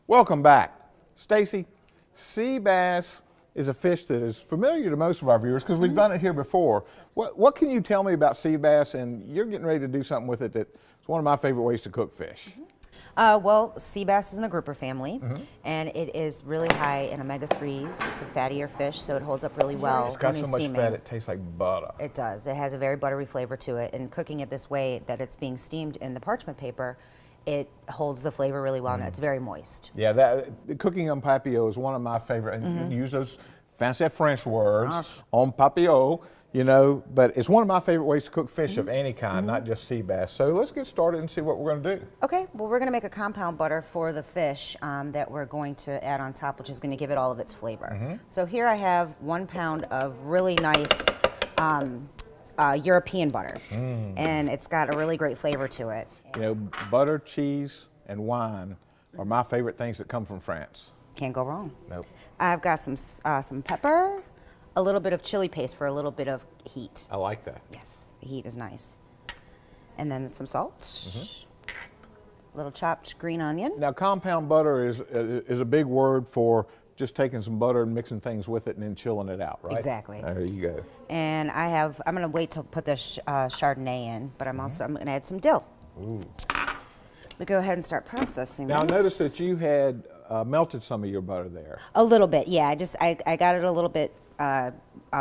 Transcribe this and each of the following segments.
Welcome back. Stacey, sea bass is a fish that is familiar to most of our viewers because we've done it here before. What can you tell me about sea bass? And you're getting ready to do something with it that's one of my favorite ways to cook fish. Well, sea bass is in the grouper family, and it is really high in omega-3s. It's a fattier fish, so it holds up really well. It's got when so you're much steaming. fat it tastes like butter. It does. It has a very buttery flavor to it, and cooking it this way that it's being steamed in the parchment paper, it holds the flavor really well, and it's very moist. Yeah, that cooking on papillote is one of my favorite, and you use those fancy French words, on papillote, you know, but it's one of my favorite ways to cook fish of any kind, not just sea bass. So let's get started and see what we're going to do. Okay, well, we're going to make a compound butter for the fish that we're going to add on top, which is going to give it all of its flavor. So here I have 1 pound of really nice European butter, and it's got a really great flavor to it. You know, butter, cheese, and wine are my favorite things that come from France. Can't go wrong. Nope. I've got some pepper, a little bit of chili paste for a little bit of heat. I like that. Yes, the heat is nice. And then some salt, a little chopped green onion. Now, compound butter is a big word for just taking some butter and mixing things with it and then chilling it out, right? Exactly. There you go. And I'm going to wait to put the Chardonnay in, but I'm going to add some dill. Ooh. We go ahead and start processing Now, this. I noticed that you had melted some of your butter there. A little bit, yeah. I got it a little bit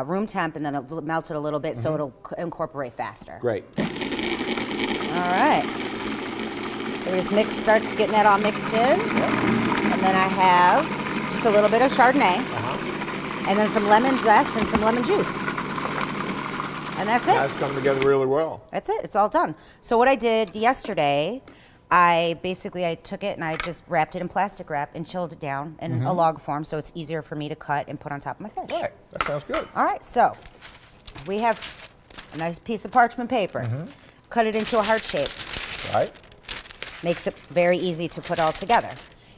room temp, and then it melted a little bit, so it'll incorporate faster. Great. All right. We just start getting that all mixed in, and then I have just a little bit of Chardonnay, and then some lemon zest and some lemon juice, and that's it. That's coming together really well. That's it. It's all done. So what I did yesterday, I took it and I just wrapped it in plastic wrap and chilled it down in a log form, so it's easier for me to cut and put on top of my fish. Right. That sounds good. All right. So we have a nice piece of parchment paper. Cut it into a heart shape. Right. Makes it very easy to put all together.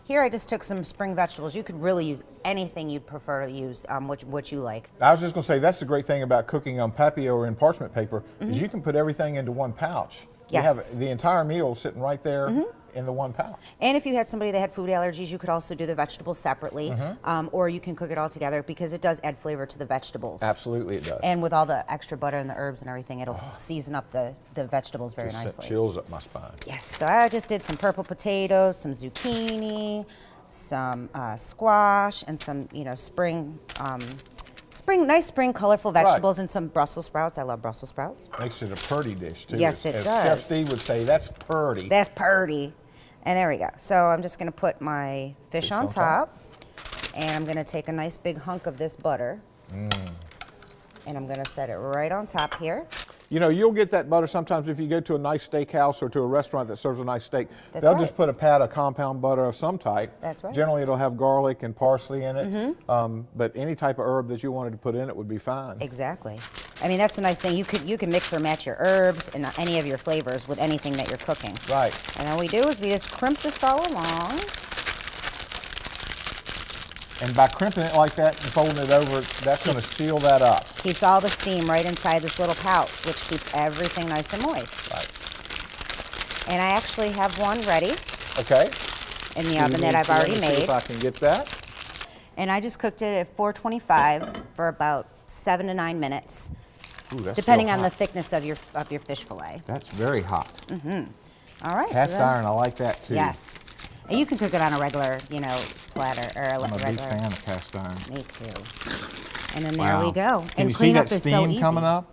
Here I just took some spring vegetables. You could really use anything you'd prefer to use, what you like. I was just going to say, that's the great thing about cooking on papillote or in parchment paper, is you can put everything into one pouch. Yes. You have the entire meal sitting right there in the one pouch. And if you had somebody that had food allergies, you could also do the vegetables separately, or you can cook it all together because it does add flavor to the vegetables. Absolutely it does. And with all the extra butter and the herbs and everything, it'll season up the vegetables very nicely. Chills up my spine. Yes, so I just did some purple potatoes, some zucchini, some squash, and some nice spring colorful vegetables, and some Brussels sprouts. I love Brussels sprouts. Makes it a purty dish too. Yes, it As does. Chef Steve would say, that's purty. That's purty. And there we go. So I'm just going to put my fish on top, and I'm going to take a nice big hunk of this butter, and I'm going to set it right on top here. You know, you'll get that butter sometimes if you go to a nice steakhouse or to a restaurant that serves a nice steak. That's They'll right. just put a pat of compound butter of some type. That's right. Generally, it'll have garlic and parsley in it, but any type of herb that you wanted to put in it would be fine. Exactly. I mean, that's the nice thing. You can mix or match your herbs and any of your flavors with anything that you're cooking. Right. And all we do is we just crimp this all along. And by crimping it like that and folding it over, that's going to seal that up. Keeps all the steam right inside this little pouch, which keeps everything nice and moist. Right. And I actually have one ready Okay. in the oven that I've already See made. if I can get that. And I just cooked it at 425 for about 7 to 9 minutes, Ooh, that's depending still on the hot. thickness of your fish fillet. That's very hot. All right. Cast so then- iron, I like that too. Yes. And you can cook it on a regular, platter or a I'm a regular. big fan of cast iron. Me too. And then there we go. Can And you see cleanup that is so steam easy. coming up?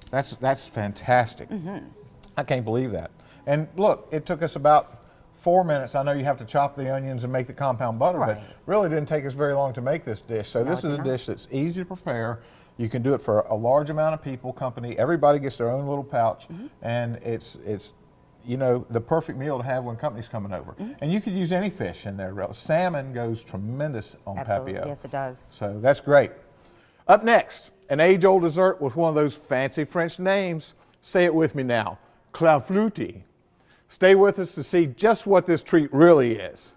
That's fantastic. I can't believe that. And look, it took us about 4 minutes. I know you have to chop the onions and make the compound butter, but Right. really didn't take us very long to make this dish. So No, this it is a did not. dish that's easy to prepare. You can do it for a large amount of people, company. Everybody gets their own little pouch, and it's the perfect meal to have when company's coming over. And you could use any fish in there. Salmon goes tremendous on Absolutely. papillote. Yes, it does. So that's great. Up next, an age-old dessert with one of those fancy French names. Say it with me now, clafoutis. Stay with us to see just what this treat really is.